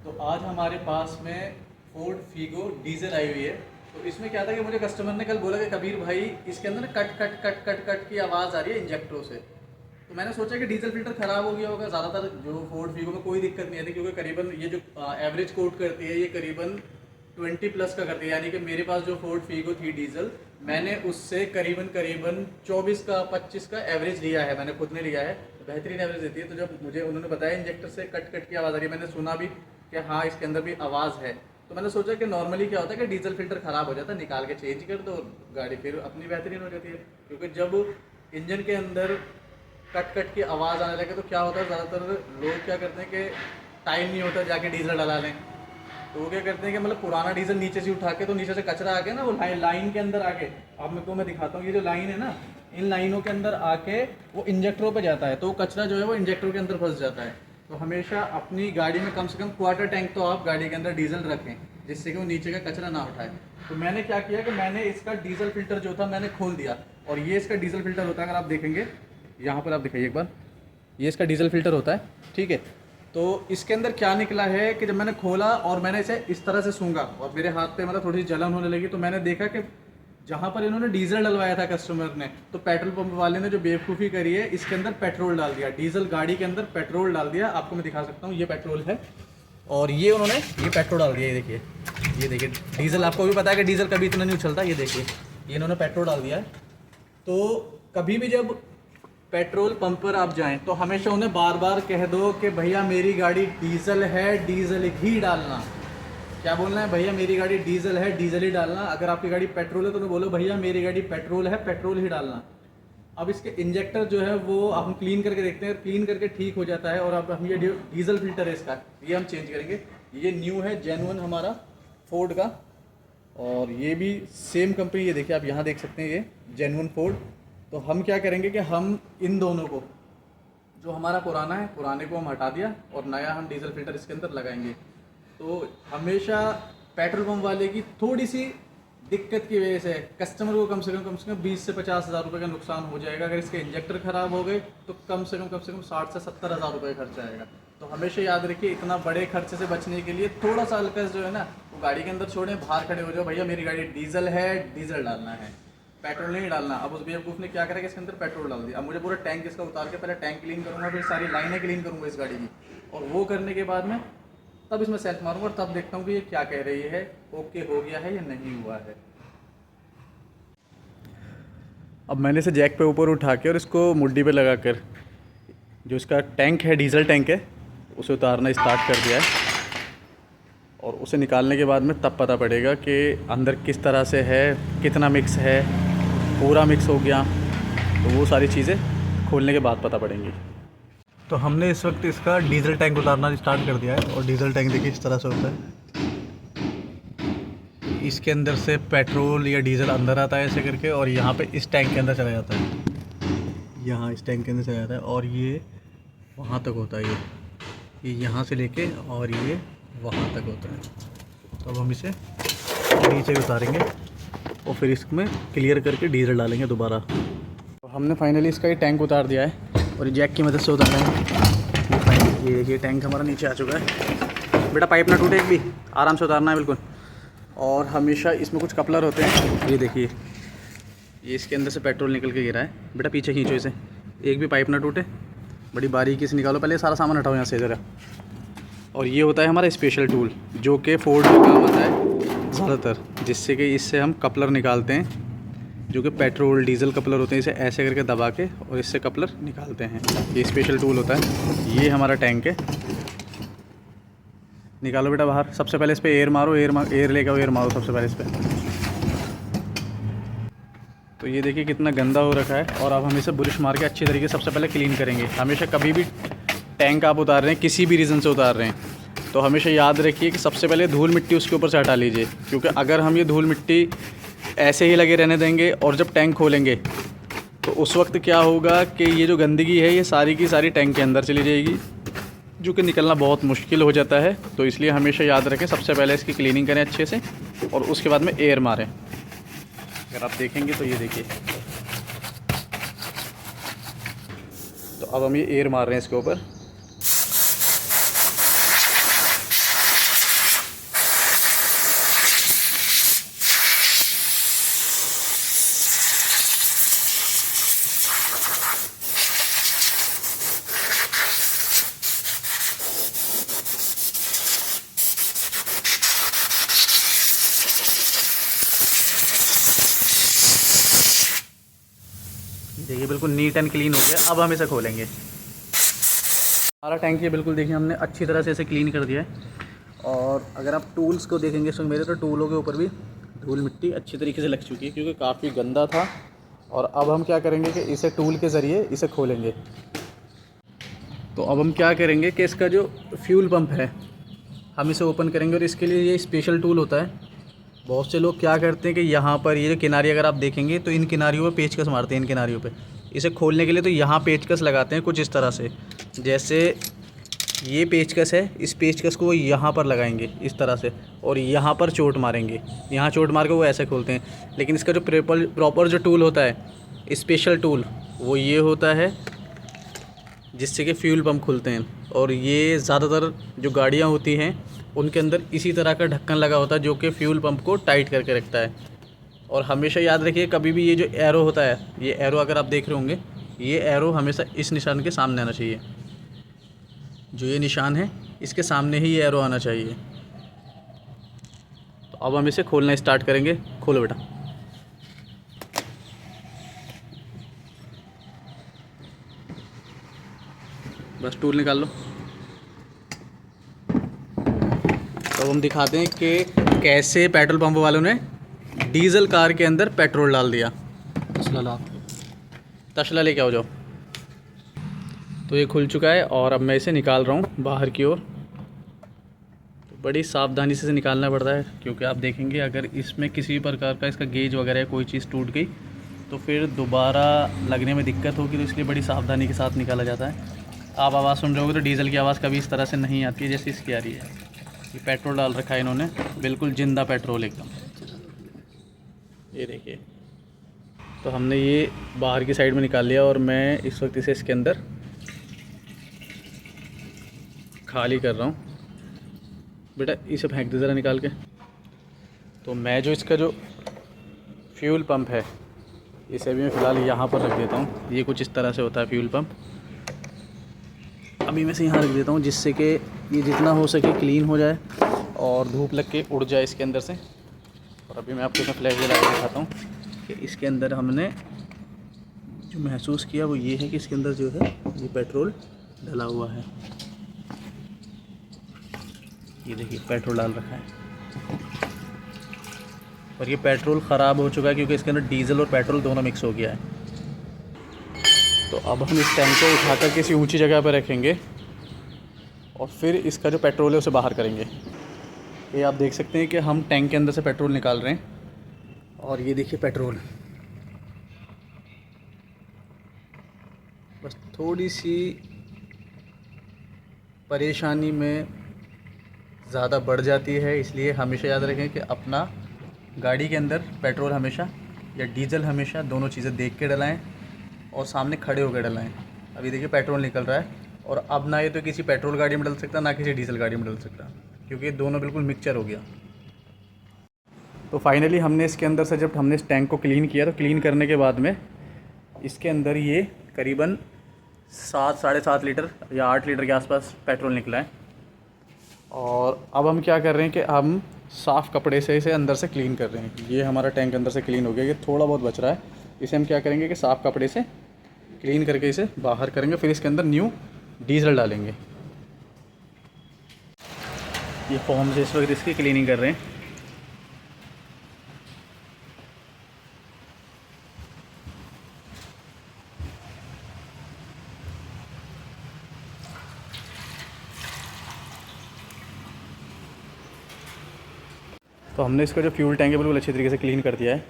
तो आज हमारे पास में फोर्ड फीगो डीजल आई हुई है। तो इसमें क्या था कि मुझे कस्टमर ने कल बोला कि कबीर भाई इसके अंदर ना cut cut cut cut cut की आवाज़ आ रही है इंजेक्टरों से। तो मैंने सोचा कि डीजल फिल्टर ख़राब हो गया होगा। ज़्यादातर जो फोर्ड फीगो में कोई दिक्कत नहीं आती, क्योंकि करीबन ये जो एवरेज कोट करती है ये करीबन 20+ का करती है। यानी कि मेरे पास जो फोर्ड फीगो थी डीजल, मैंने उससे करीबन करीबन 24 का 25 का एवरेज लिया है, मैंने खुद ने लिया है। बेहतरीन एवरेज देती है। तो जब मुझे उन्होंने बताया इंजेक्टर से कट कट की आवाज़ आ रही है, मैंने सुना भी कि हाँ इसके अंदर भी आवाज़ है। तो मैंने सोचा कि नॉर्मली क्या होता है कि डीजल फिल्टर ख़राब हो जाता है, निकाल के चेंज कर दो, गाड़ी फिर अपनी बेहतरीन हो जाती है। क्योंकि जब इंजन के अंदर कट कट की आवाज़ आने लगे तो क्या होता है, ज़्यादातर लोग क्या करते हैं कि टाइम नहीं होता जाके डीजल डला लें। तो वो क्या करते हैं कि मतलब पुराना डीजल नीचे से उठा के, तो नीचे से कचरा आके ना वो लाइन के अंदर आके, अब मैं मैं दिखाता हूँ, ये जो लाइन है ना, इन लाइनों के अंदर आके वो इंजेक्टरों पे जाता है। तो वो कचरा जो है वो इंजेक्टरों के अंदर फंस जाता है। तो हमेशा अपनी गाड़ी में कम से कम क्वार्टर टैंक तो आप गाड़ी के अंदर डीजल रखें, जिससे कि वो नीचे का कचरा ना उठाए। तो मैंने क्या किया कि मैंने इसका डीजल फिल्टर जो था मैंने खोल दिया। और ये इसका डीजल फिल्टर होता है, अगर आप देखेंगे यहाँ पर, आप दिखाइए एक बार, ये इसका डीजल फिल्टर होता है, ठीक है। तो इसके अंदर क्या निकला है कि जब मैंने खोला और मैंने इसे इस तरह से सूंघा और मेरे हाथ पे मतलब थोड़ी सी जलन होने लगी, तो मैंने देखा कि जहाँ पर इन्होंने डीजल डलवाया था कस्टमर ने, तो पेट्रोल पंप वाले ने जो बेवकूफ़ी करी है, इसके अंदर पेट्रोल डाल दिया, डीजल गाड़ी के अंदर पेट्रोल डाल दिया। आपको मैं दिखा सकता हूँ, ये पेट्रोल है और ये उन्होंने ये पेट्रोल डाल दिया। ये देखिए डीजल, आपको भी पता है कि डीजल कभी इतना नहीं उछलता। ये देखिए ये इन्होंने पेट्रोल डाल दिया है। तो कभी भी जब पेट्रोल पंप पर आप जाएं तो हमेशा उन्हें बार बार कह दो कि भैया मेरी गाड़ी डीजल है, डीजल ही डालना। क्या बोलना है, भैया मेरी गाड़ी डीजल है, डीजल ही डालना। अगर आपकी गाड़ी पेट्रोल है तो उन्हें बोलो भैया मेरी गाड़ी पेट्रोल है, पेट्रोल ही डालना। अब इसके इंजेक्टर जो है वो हम क्लीन करके देखते हैं, क्लीन करके ठीक हो जाता है। और अब हम ये डीजल फिल्टर है इसका, ये हम चेंज करेंगे। ये न्यू है, जेन्युइन हमारा फोर्ड का, और ये भी सेम कंपनी। ये देखिए आप यहाँ देख सकते हैं, ये जेन्युइन फोर्ड। तो हम क्या करेंगे कि हम इन दोनों को, जो हमारा पुराना है, पुराने को हम हटा दिया और नया हम डीजल फिल्टर इसके अंदर लगाएंगे। तो हमेशा पेट्रोल पंप वाले की थोड़ी सी दिक्कत की वजह से कस्टमर को कम से कम 20 से 50 हज़ार रुपये का नुकसान हो जाएगा। अगर इसके इंजेक्टर ख़राब हो गए तो कम से कम 60 से 70 हज़ार रुपये खर्च आएगा। तो हमेशा याद रखिए, इतना बड़े खर्चे से बचने के लिए थोड़ा सा हल्का जो है ना वो गाड़ी के अंदर छोड़ें, बाहर खड़े हो जाओ, भैया मेरी गाड़ी डीजल है, डीजल डालना है, पेट्रोल नहीं डालना। अब उस बेवकूफ़ ने क्या करा कि इसके अंदर पेट्रोल डाल दिया। अब मुझे पूरा टैंक इसका उतार के पहले टैंक क्लीन करूँगा, फिर सारी लाइनें क्लीन करूँगा इस गाड़ी की, और वो करने के बाद में तब इसमें सेल्फ मारूंगा और तब देखता हूँ कि ये क्या कह रही है, ओके हो गया है या नहीं हुआ है। अब मैंने इसे जैक पे ऊपर उठा के और इसको मुड्डी पे लगा कर जो इसका टैंक है, डीजल टैंक है, उसे उतारना स्टार्ट कर दिया है। और उसे निकालने के बाद में तब पता पड़ेगा कि अंदर किस तरह से है, कितना मिक्स है, पूरा मिक्स हो गया, तो वो सारी चीज़ें खोलने के बाद पता पड़ेंगी। तो हमने इस वक्त इसका डीजल टैंक उतारना स्टार्ट कर दिया है। और डीजल टैंक देखिए इस तरह से होता है, इसके अंदर से पेट्रोल या डीजल अंदर आता है ऐसे करके, और यहाँ पे इस टैंक के अंदर चला जाता है, यहाँ इस टैंक के अंदर चला जाता है, और ये वहाँ तक होता है। ये यहाँ से लेके और ये वहाँ तक होता है। तो अब हम इसे नीचे उतारेंगे और फिर इसमें क्लियर करके डीजल डालेंगे दोबारा। तो हमने फाइनली इसका ये टैंक उतार दिया है और जैक की मदद से उतारा है। ये देखिए टैंक हमारा नीचे आ चुका है। बेटा पाइप ना टूटे एक भी, आराम से उतारना है बिल्कुल। और हमेशा इसमें कुछ कपलर होते हैं, ये देखिए ये इसके अंदर से पेट्रोल निकल के गिरा है। बेटा पीछे खींचो इसे, एक भी पाइप ना टूटे, बड़ी बारीकी से निकालो। पहले सारा सामान हटाओ यहाँ से ज़रा। और ये होता है हमारा स्पेशल टूल, जो कि फोर्ड में काम आता है ज़्यादातर, जिससे कि इससे हम कपलर निकालते हैं, जो कि पेट्रोल डीजल कपलर होते हैं। इसे ऐसे करके दबा के और इससे कपलर निकालते हैं। ये स्पेशल टूल होता है। ये हमारा टैंक है, निकालो बेटा बाहर। सबसे पहले इस पर एयर मारो, एयर लेकर एयर मारो सबसे पहले इस पर। तो ये देखिए कितना गंदा हो रखा है। और अब हम इसे ब्रश मार के अच्छी तरीके से सबसे पहले क्लीन करेंगे। हमेशा कभी भी टैंक आप उतार रहे हैं, किसी भी रीज़न से उतार रहे हैं, तो हमेशा याद रखिए कि सबसे पहले धूल मिट्टी उसके ऊपर से हटा लीजिए। क्योंकि अगर हम ये धूल मिट्टी ऐसे ही लगे रहने देंगे और जब टैंक खोलेंगे तो उस वक्त क्या होगा कि ये जो गंदगी है ये सारी की सारी टैंक के अंदर चली जाएगी, जो कि निकलना बहुत मुश्किल हो जाता है। तो इसलिए हमेशा याद रखें, सबसे पहले इसकी क्लीनिंग करें अच्छे से और उसके बाद में एयर मारें। अगर आप देखेंगे तो ये देखिए, तो अब हम ये एयर मार रहे हैं इसके ऊपर। देखिए बिल्कुल नीट एंड क्लीन हो गया। अब हम इसे खोलेंगे। हमारा टैंक ये बिल्कुल देखिए हमने अच्छी तरह से इसे क्लीन कर दिया है। और अगर आप टूल्स को देखेंगे इसमें मेरे, तो टूलों के ऊपर भी धूल मिट्टी अच्छी तरीके से लग चुकी है क्योंकि काफ़ी गंदा था। और अब हम क्या करेंगे कि इसे टूल के ज़रिए इसे खोलेंगे। तो अब हम क्या करेंगे कि इसका जो फ्यूल पंप है हम इसे ओपन करेंगे। और इसके लिए ये स्पेशल टूल होता है। बहुत से लोग क्या करते हैं कि यहाँ पर ये जो किनारी अगर आप देखेंगे तो इन किनारियों पे पेचकस मारते हैं। इन किनारियों पे इसे खोलने के लिए तो यहाँ पेचकस लगाते हैं कुछ इस तरह से, जैसे ये पेचकस है, इस पेचकस को वो यहाँ पर लगाएंगे इस तरह से और यहाँ पर चोट मारेंगे। यहाँ चोट मार के वो ऐसे खोलते हैं। लेकिन इसका जो प्रॉपर जो टूल होता है स्पेशल टूल वो ये होता है जिससे कि फ्यूल पंप खुलते हैं। और ये ज़्यादातर जो गाड़ियाँ होती हैं उनके अंदर इसी तरह का ढक्कन लगा होता है जो कि फ्यूल पंप को टाइट करके रखता है। और हमेशा याद रखिए कभी भी ये जो एरो होता है, ये एरो अगर आप देख रहे होंगे, ये एरो हमेशा इस निशान के सामने आना चाहिए। जो ये निशान है इसके सामने ही ये एरो आना चाहिए। तो अब हम इसे खोलना स्टार्ट करेंगे। खोलो बेटा। बस टूल निकाल लो। तो हम दिखाते हैं कि कैसे पेट्रोल पंप वालों ने डीजल कार के अंदर पेट्रोल डाल दिया। तसला लेके आओ जाओ। तो ये खुल चुका है और अब मैं इसे निकाल रहा हूँ बाहर की ओर। तो बड़ी सावधानी से इसे निकालना पड़ता है क्योंकि आप देखेंगे अगर इसमें किसी प्रकार का इसका गेज वगैरह कोई चीज़ टूट गई तो फिर दोबारा लगने में दिक्कत होगी। तो इसलिए बड़ी सावधानी के साथ निकाला जाता है। आप आवाज़ सुन रहे होगे तो डीजल की आवाज़ कभी इस तरह से नहीं आती है जैसे इसकी आ रही है। ये पेट्रोल डाल रखा है इन्होंने, बिल्कुल जिंदा पेट्रोल एकदम। ये देखिए। तो हमने ये बाहर की साइड में निकाल लिया और मैं इस वक्त इसे इसके अंदर खाली कर रहा हूँ। बेटा इसे फेंक दे ज़रा निकाल के। तो मैं जो इसका जो फ्यूल पंप है इसे भी मैं फ़िलहाल यहाँ पर रख देता हूँ। ये कुछ इस तरह से होता है फ्यूल पंप। अभी मैं इसे यहाँ रख देता हूँ जिससे कि ये जितना हो सके क्लीन हो जाए और धूप लग के उड़ जाए इसके अंदर से। और अभी मैं आपको इसमें फ्लैश जला के दिखाता हूँ कि इसके अंदर हमने जो महसूस किया वो ये है कि इसके अंदर जो है ये पेट्रोल डला हुआ है। ये देखिए पेट्रोल डाल रखा है और ये पेट्रोल ख़राब हो चुका है क्योंकि इसके अंदर डीजल और पेट्रोल दोनों मिक्स हो गया है। तो अब हम इस टैंक को उठाकर किसी ऊंची जगह पर रखेंगे और फिर इसका जो पेट्रोल है उसे बाहर करेंगे। ये आप देख सकते हैं कि हम टैंक के अंदर से पेट्रोल निकाल रहे हैं और ये देखिए पेट्रोल। बस थोड़ी सी परेशानी में ज़्यादा बढ़ जाती है, इसलिए हमेशा याद रखें कि अपना गाड़ी के अंदर पेट्रोल हमेशा या डीजल हमेशा दोनों चीज़ें देख के डलाएं और सामने खड़े होकर डलाएं। अभी देखिए पेट्रोल निकल रहा है और अब ना ये तो किसी पेट्रोल गाड़ी में डल सकता ना किसी डीजल गाड़ी में डल सकता क्योंकि ये दोनों बिल्कुल मिक्सचर हो गया। तो फाइनली हमने इसके अंदर से जब हमने इस टैंक को क्लीन किया तो क्लीन करने के बाद में इसके अंदर ये करीबन 7-7.5 लीटर या 8 लीटर के आसपास पेट्रोल निकला है। और अब हम क्या कर रहे हैं कि हम साफ़ कपड़े से इसे अंदर से क्लीन कर रहे हैं। ये हमारा टैंक अंदर से क्लीन हो गया। ये थोड़ा बहुत बच रहा है, इसे हम क्या करेंगे कि साफ़ कपड़े से क्लीन करके इसे बाहर करेंगे। फिर इसके अंदर न्यू डीजल डालेंगे। ये फॉर्म से इस वक्त इसकी क्लीनिंग कर रहे हैं। तो हमने इसका जो फ्यूल टैंक है बिल्कुल अच्छी तरीके से क्लीन कर दिया है।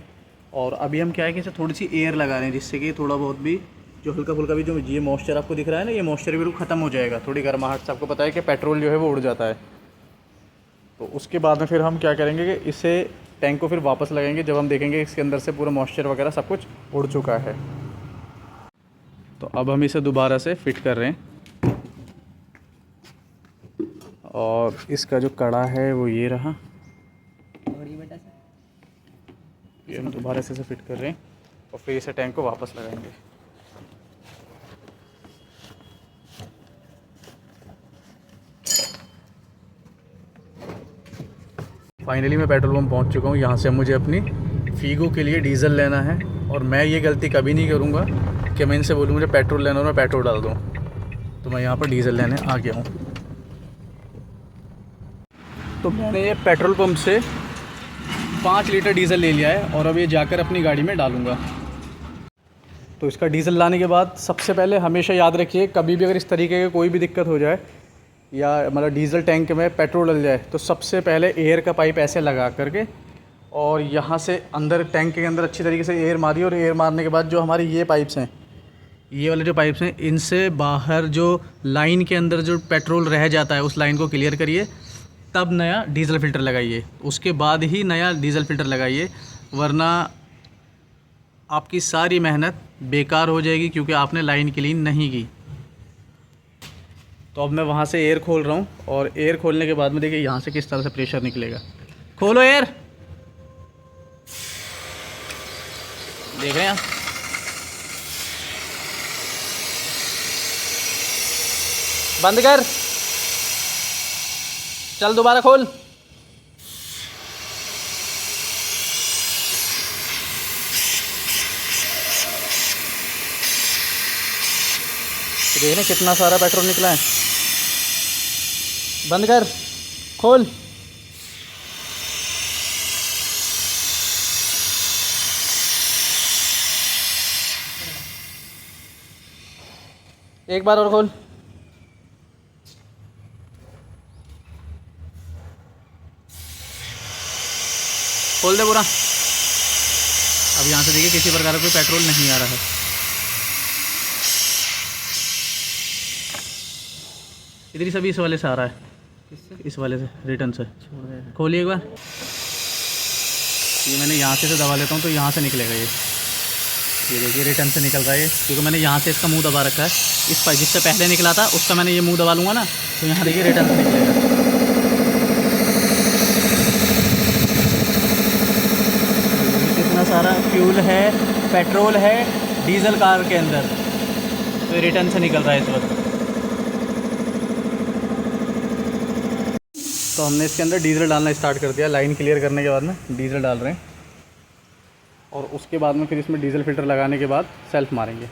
और अभी हम क्या है कि इसे थोड़ी सी एयर लगा रहे हैं जिससे कि थोड़ा बहुत भी जो हल्का फुल्का भी जो ये मॉइस्चर आपको दिख रहा है ना, ये मॉइस्चर बिल्कुल ख़त्म हो जाएगा। थोड़ी गर्माहट से आपको पता है कि पेट्रोल जो है वो उड़ जाता है। तो उसके बाद में फिर हम क्या करेंगे कि इसे टैंक को फिर वापस लगाएंगे जब हम देखेंगे इसके अंदर से पूरा मॉइस्चर वगैरह सब कुछ उड़ चुका है। तो अब हम इसे दोबारा से फिट कर रहे हैं और इसका जो कड़ा है वो ये रहा। ये हम दोबारा से इसे फिट कर रहे हैं और फिर इसे टैंक को वापस लगाएंगे। फाइनली मैं पेट्रोल पंप पहुंच चुका हूं। यहाँ से मुझे अपनी फीगो के लिए डीज़ल लेना है और मैं ये गलती कभी नहीं करूंगा कि मैं इनसे बोलूँ मुझे पेट्रोल लेना और मैं पेट्रोल डाल दूँ। तो मैं यहाँ पर डीज़ल लेने आ गया हूँ। तो मैंने ये पेट्रोल पंप से 5 लीटर डीज़ल ले लिया है और अब ये जाकर अपनी गाड़ी में डालूँगा। तो इसका डीज़ल लाने के बाद सबसे पहले हमेशा याद रखिए, कभी भी अगर इस तरीके की कोई भी दिक्कत हो जाए या मतलब डीज़ल टैंक में पेट्रोल डल जाए, तो सबसे पहले एयर का पाइप ऐसे लगा करके और यहाँ से अंदर टैंक के अंदर अच्छी तरीके से एयर मारिए। और एयर मारने के बाद जो हमारी ये पाइप्स हैं, ये वाले जो पाइप्स हैं, इनसे बाहर जो लाइन के अंदर जो पेट्रोल रह जाता है उस लाइन को क्लियर करिए, तब नया डीज़ल फ़िल्टर लगाइए। उसके बाद ही नया डीज़ल फ़िल्टर लगाइए, वरना आपकी सारी मेहनत बेकार हो जाएगी क्योंकि आपने लाइन क्लीन नहीं की। तो अब मैं वहाँ से एयर खोल रहा हूँ और एयर खोलने के बाद में देखिए यहाँ से किस तरह से प्रेशर निकलेगा। खोलो एयर, देख रहे हैं आप। बंद कर, चल दोबारा खोल। देख रहे हैं कितना सारा पेट्रोल निकला है। बंद कर, खोल। एक बार और खोल। खोल दे पूरा। अब यहाँ से देखिए किसी प्रकार का कोई पेट्रोल नहीं आ रहा है। इधर ही सभी इस वाले से आ रहा है, इस वाले से रिटर्न से। खोलिए एक बार। ये मैंने यहाँ से दबा लेता हूँ तो यहाँ से निकलेगा ये देखिए रिटर्न से निकल रहा है, क्योंकि मैंने यहाँ से इसका मुंह दबा रखा है। इस पर जिससे पहले निकला था उसका मैंने ये मुंह दबा लूँगा ना, तो यहाँ देखिए रिटर्न से निकलेगा। कितना सारा फ्यूल है, पेट्रोल है डीजल कार के अंदर, तो ये रिटर्न से निकल रहा है इस वक्त। तो हमने इसके अंदर डीजल डालना स्टार्ट कर दिया। लाइन क्लियर करने के बाद में डीजल डाल रहे हैं और उसके बाद में फिर इसमें डीजल फ़िल्टर लगाने के बाद सेल्फ़ मारेंगे।